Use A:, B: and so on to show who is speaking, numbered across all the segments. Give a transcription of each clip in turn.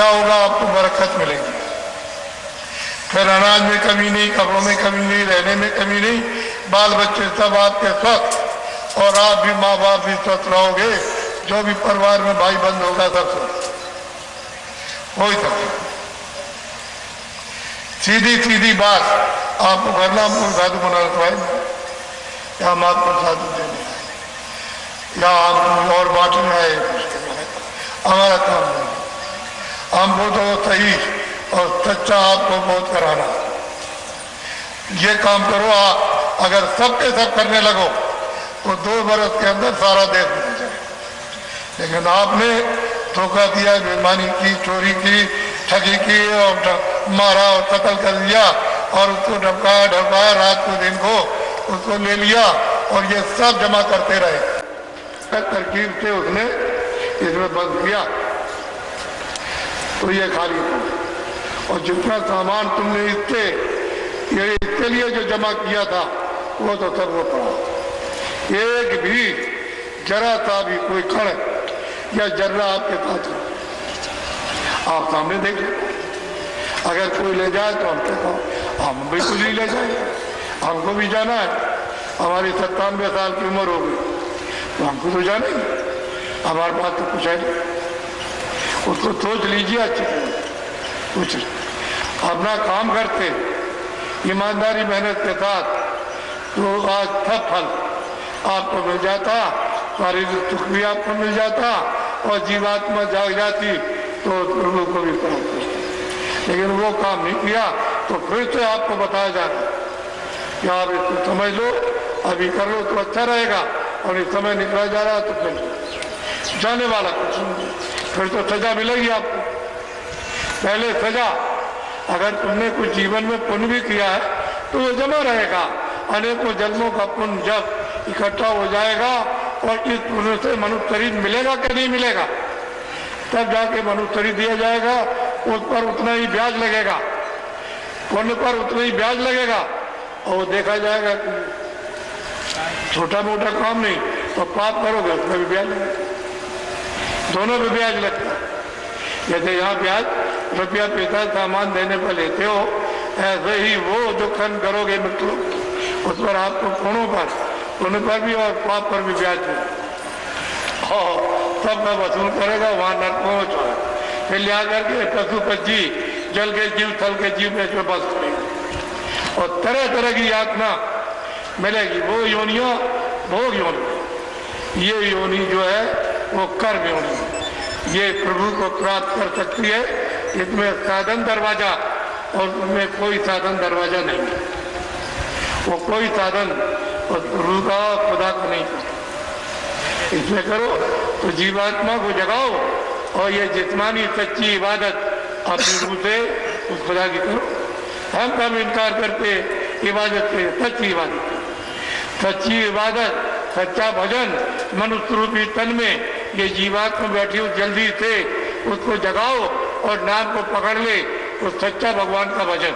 A: क्या होगा? आपको बरकत मिलेगी। फिर अनाज में कमी नहीं, कपड़ों में कमी नहीं, रहने में कमी नहीं, बाल बच्चे सब आपके स्वस्थ, और आप भी, माँ बाप भी स्वस्थ रहोगे। जो भी परिवार में भाई बंद होगा सब स्वस्थ हो ही सकता। सीधी सीधी बात आपको करना, आपको साधु बनाना तो है, या हम आपको साधु देने आए, या आप और बांटने आए, हमारा काम नहीं। हमको तो सही और सच्चा आपको बहुत कराना। ये काम करो आप, अगर सबके सब करने लगो तो 2 बरस के अंदर सारा देश बदल जाए। लेकिन आपने धोखा दिया, बेईमानी की, चोरी की, ठगी की, और मारा और कत्ल कर दिया, और उसको ढपकाया ढपकाया, रात को दिन को उसको ले लिया, और ये सब जमा करते रहे। तरकीब से उसने इसमें बंद किया तो ये खाली था। और जितना सामान तुमने इसके लिए जो जमा किया था वो तो सब वो पड़ा। एक भी जरा सा भी कोई कण या जर्रा आपके पास है, आप सामने देख लो। अगर कोई ले जाए तो हमसे कहो, हम बिल्कुल ही ले जाएंगे, हमको भी जाना है। हमारी 97 साल की उम्र हो गई तो हमको तो जाना ही, हमारे पास तो कुछ है नहीं। उसको सोच लीजिए अच्छी तरह, कुछ अपना काम करते ईमानदारी मेहनत के साथ तो आज सब फल आपको मिल जाता, शारीरिक सुख भी आपको मिल जाता, और जीवात्मा जाग जाती तो प्रभु को भी प्राप्त होता। लेकिन वो काम नहीं किया तो फिर से आपको बताया जाता कि आप इसको समझ लो, अभी कर लो तो अच्छा रहेगा, और इस समय निकला जा रहा तो फिर जाने वाला कुछ नहीं, फिर तो सजा मिलेगी आपको। पहले सजा, अगर तुमने कुछ जीवन में पुण्य भी किया है तो वो जमा रहेगा। अनेकों जन्मों का पुण्य जब इकट्ठा हो जाएगा और इस पुण्य से मनुष्य शरीर मिलेगा कि नहीं मिलेगा, तब जाके मनुष्य शरीर दिया जाएगा। उस पर उतना ही ब्याज लगेगा, पुण्य पर उतना ही ब्याज लगेगा, और वो देखा जाएगा कि छोटा मोटा काम नहीं, तो पाप करोगे उसमें भी ब्याज लगेगा, दोनों पे ब्याज लगता है। जैसे यहाँ ब्याज रुपया पैसा सामान देने पर लेते हो, ऐसे ही वो जो खर्च करोगे मित्रों, उस पर आपको पुण्य पर भी और पाप पर भी ब्याज है, सब का वसूल करेगा। वहां नरक पहुंच, फिर लिया करके पशु पक्षी, जल के जीव, थल के जीव में इसमें बस करेंगे, और तरह तरह की यातना मिलेगी। वो योनियां भोग योनि, ये योनि जो है वो कर्म योनि, ये प्रभु को प्राप्त कर सकती है। इसमें साधन दरवाजा और उसमें कोई साधन दरवाजा नहीं है, वो कोई साधन और प्रभु का खुदा को नहीं करता। इसमें करो तो जीवात्मा को जगाओ, और ये जिस्मानी सच्ची इबादत अपने रूह से उस खुदा की करो। हम कब इनकार करते इबादत से? सच्ची इबादत, सच्ची इबादत, सच्चा भजन मनुष्य रूपी तन में ये जीवात्मा बैठी हो, जल्दी से उसको जगाओ और नाम को पकड़ ले, तो सच्चा भगवान का भजन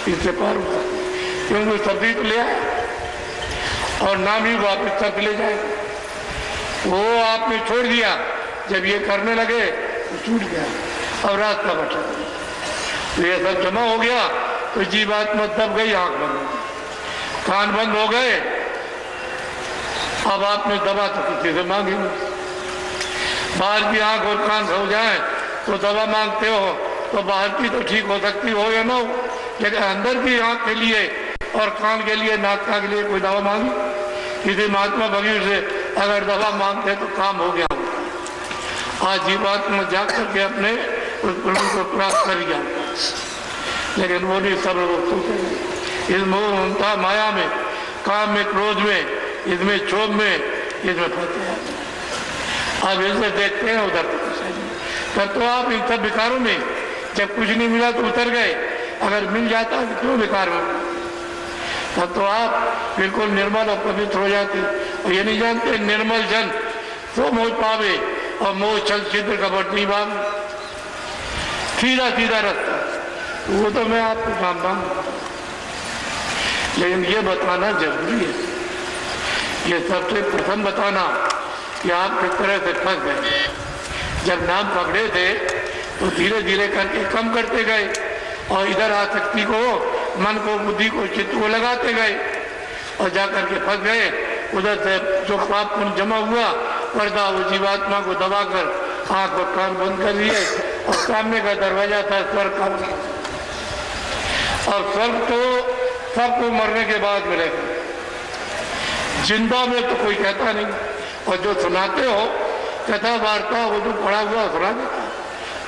A: इससे पार होगा। क्योंकि सब्जी तो ले आए और नाम ही वापिस तक ले जाए, वो आपने छोड़ दिया। जब ये करने लगे तो छूट गया, अब रास्ता बचा, तो ये सब जमा हो गया, तो जीवात्मा दब गई, आंख बंद हो गई, कान बंद हो गए। अब आपने दवा तो किसी से मांगी, बाहर की आंख और कान हो जाए तो दवा मांगते हो, तो बाहर की तो ठीक हो सकती हो या ना हो, लेकिन अंदर की आंख के लिए और कान के लिए, नाक के लिए कोई दवा मांगी? किसी महात्मा भगीर से अगर दवा मांगते तो काम हो गया। आज जीवात्मा जाग करके अपने उस प्रभु को प्राप्त कर गया, लेकिन वो नहीं सब लोग इस मोह ममता माया में, काम में, क्रोध में, इसमें क्षोभ में, इसमें फंसे हैं। अब इसे देखते हैं उधर तब तो आप इन सब विकारों में, जब कुछ नहीं मिला तो उतर गए, अगर मिल जाता तो क्यों विकार में, तब तो आप बिल्कुल निर्मल और पवित्र हो जाते। और ये नहीं जानते निर्मल जन तो मोह पावे और मोह छल छिद्र कपट नहीं पावे, सीधा सीधा रास्ता, वो तो मैं आपको जानता हूं, लेकिन ये बताना जरूरी है। ये सबसे प्रथम बताना कि आप किस तरह से फंस गए। जब नाम पकड़े थे तो धीरे धीरे करके कम करते गए और इधर आसक्ति को, मन को, बुद्धि को, चित्त को लगाते गए और जाकर के फंस गए। उधर से जो पाप पुण्य जमा हुआ पर्दा वो जीवात्मा को दबाकर आंख और कान बंद कर दिए और सामने का दरवाजा था स्वर्ग का। और स्वर्ग तो सबको मरने के बाद मिलेगा, जिंदा में तो कोई कहता नहीं। और जो सुनाते हो कथा वार्ता वो जो पढ़ा हुआ सुना देता,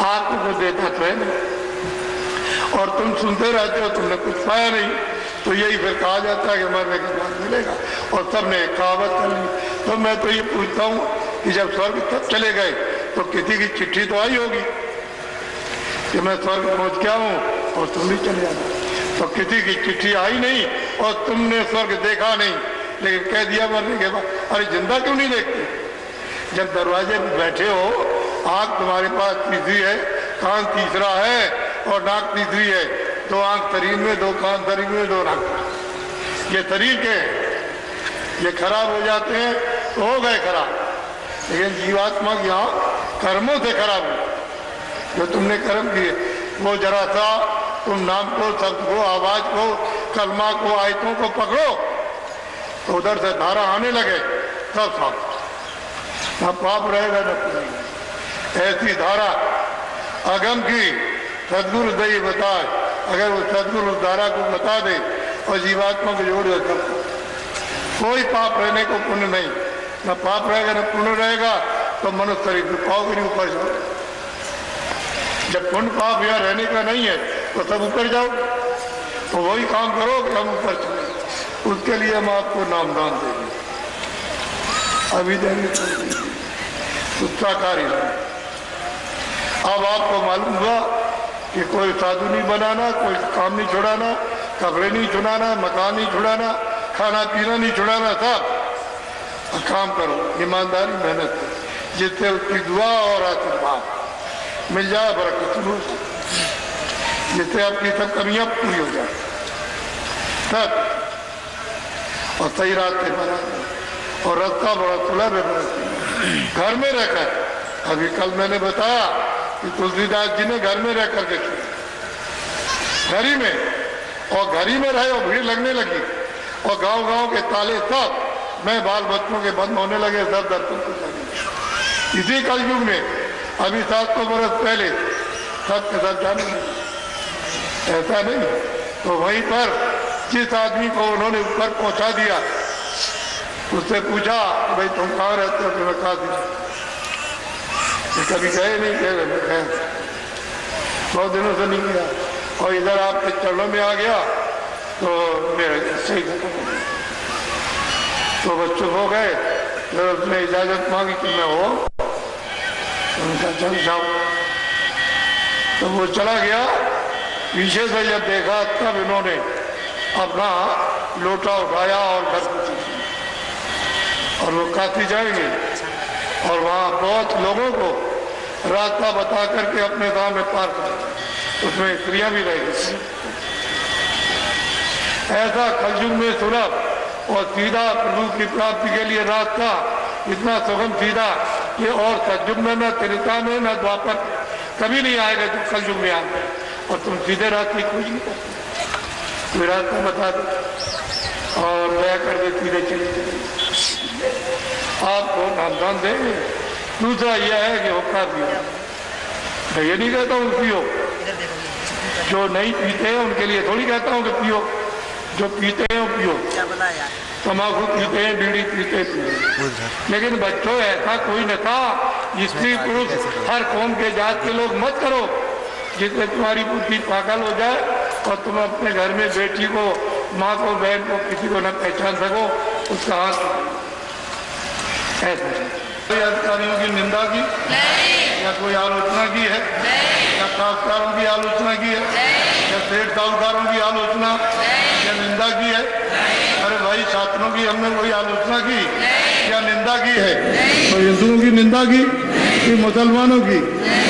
A: आपको कुछ देता तो है नहीं और तुम सुनते रहते हो, तुमने कुछ पाया नहीं। तो यही फिर कहा जाता है कि मरने के बाद मिलेगा और सबने कहावत कर ली। तो मैं तो ये पूछता हूँ कि जब स्वर्ग तक चले गए तो किसी की चिट्ठी तो आई होगी कि मैं स्वर्ग पहुँच गया हूँ और तुम भी चले जाना। तो किसी की चिट्ठी आई नहीं और तुमने स्वर्ग देखा नहीं, लेकिन कह दिया मरने के बाद। अरे जिंदा क्यों नहीं देखते? जब दरवाजे पर बैठे हो, आँख तुम्हारे पास तीसरी है, कान तीसरा है और नाक तीसरी है। दो आँख शरीर में, दो कान शरीर में, दो नाक। ये शरीर के ये खराब हो जाते हैं तो हो गए खराब, लेकिन जीवात्मा की आँख कर्मों से खराब हुई। जो तुमने कर्म किए वो जरा सा तुम नाम को, शब्द को, आवाज को, कलमा को, आयतों को पकड़ो तो उधर से धारा आने लगे, सब साफ, न पाप रहेगा न पुण्य। ऐसी धारा अगम की सदगुरु दई बताए, अगर वो सदगुरु उस धारा को बता दे और जीवात्मा को जोड़ देता, कोई पाप रहने को पुण्य नहीं, न पाप रहेगा न पुण्य रहेगा। तो मनुष्य शरीर में पाओगे नहीं, ऊपर जाओ। जब पुण्य पाप यहाँ रहने का नहीं है तो सब ऊपर जाओ, तो वही काम करो कि हम ऊपर चले। उसके लिए हम आपको नामदान देंगे, अभी देंगे उत्साहकारी। अब आपको मालूम हुआ कि कोई साधु नहीं बनाना, कोई काम नहीं छुड़ाना, कपड़े नहीं छुड़ाना, मकान नहीं छुड़ाना, खाना पीना नहीं छुड़ाना, सब काम करो ईमानदारी मेहनत से, जिससे उसकी दुआ और आशीर्वाद मिल जाए, बरकत शुरू हो, जिससे आपकी सब कमियां पूरी हो जाए सब, और सही रास्ते पर और रास्ता बड़ा सुलभ है। घर में रहकर, अभी कल मैंने बताया कि तुलसीदास जी ने घर में रह करके किया, घर ही में, और घर ही में रहे और भीड़ लगने लगी और गांव-गांव के ताले सब मैं बाल बच्चों के बंद होने लगे, सब दर्शन करने लगे। इसी कलयुग में अभी 700 बरस पहले सब के सब जाने लगे, ऐसा नहीं। तो वहीं पर जिस आदमी को उन्होंने ऊपर पहुंचा दिया, उससे पूछा कि भाई तुम कहाँ रहते हो? मैं कहा दी कभी गए नहीं, कह रहे गए, बहुत दिनों से नहीं गया और इधर आपके चरणों में आ गया तो मेरे सही खत्म हो गया। तो वो चुप हो गए, तो उसने इजाजत मांगी कि मैं हो, उनका चल जाओ। तो वो चला गया, पीछे से जब देखा तब इन्होंने अपना लोटा उठाया और घर को चले, और वो काशी जाएंगे और वहाँ बहुत लोगों को रास्ता बता करके अपने गांव में पार कर, उसमें स्त्रियां भी रहेगी। ऐसा कलयुग में सुलभ और सीधा प्रभु की प्राप्ति के लिए रास्ता इतना सुगम सीधा कि और सतयुग में, न त्रेता में, न द्वापर कभी नहीं आएगा जो कलयुग में आएगा। और तुम सीधे रास्ते खोज नहीं करते, कोई रास्ता बता दो और दया कर दे, सीधे चले चले, आपको नामदान देंगे। दूसरा यह है कि होका पियो, मैं ये नहीं कहता हूँ पियो, जो नहीं पीते हैं उनके लिए थोड़ी कहता हूँ कि पियो, जो पीते हैं वो पियो, तम्बाकू पीते हैं, बीड़ी पीते हैं, लेकिन बच्चों ऐसा कोई नशा स्त्री पुरुष हर कौम के जात के लोग मत करो जिससे तुम्हारी बुद्धि पागल हो जाए और तुम अपने घर में बेटी को, माँ को, बहन को, किसी को न पहचान सको, उसका हाथ ऐसा। कोई अधिकारियों की निंदा की या कोई आलोचना की है, या काश्तकारों की आलोचना की है, या सेठ साहूकारों की आलोचना या निंदा की है? अरे भाई, छात्रों की हमने कोई आलोचना की या निंदा की है? तो हिंदुओं की निंदा की कि मुसलमानों की?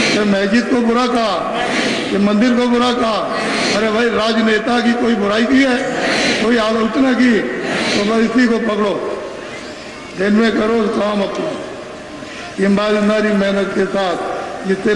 A: कि मस्जिद को बुरा कहा कि मंदिर को बुरा कहा? अरे भाई, राजनेता की कोई बुराई की है, कोई आलोचना की? तो बस इसी को पकड़ो, दिन में करो काम अपना ईमानदारी मेहनत के साथ, जिससे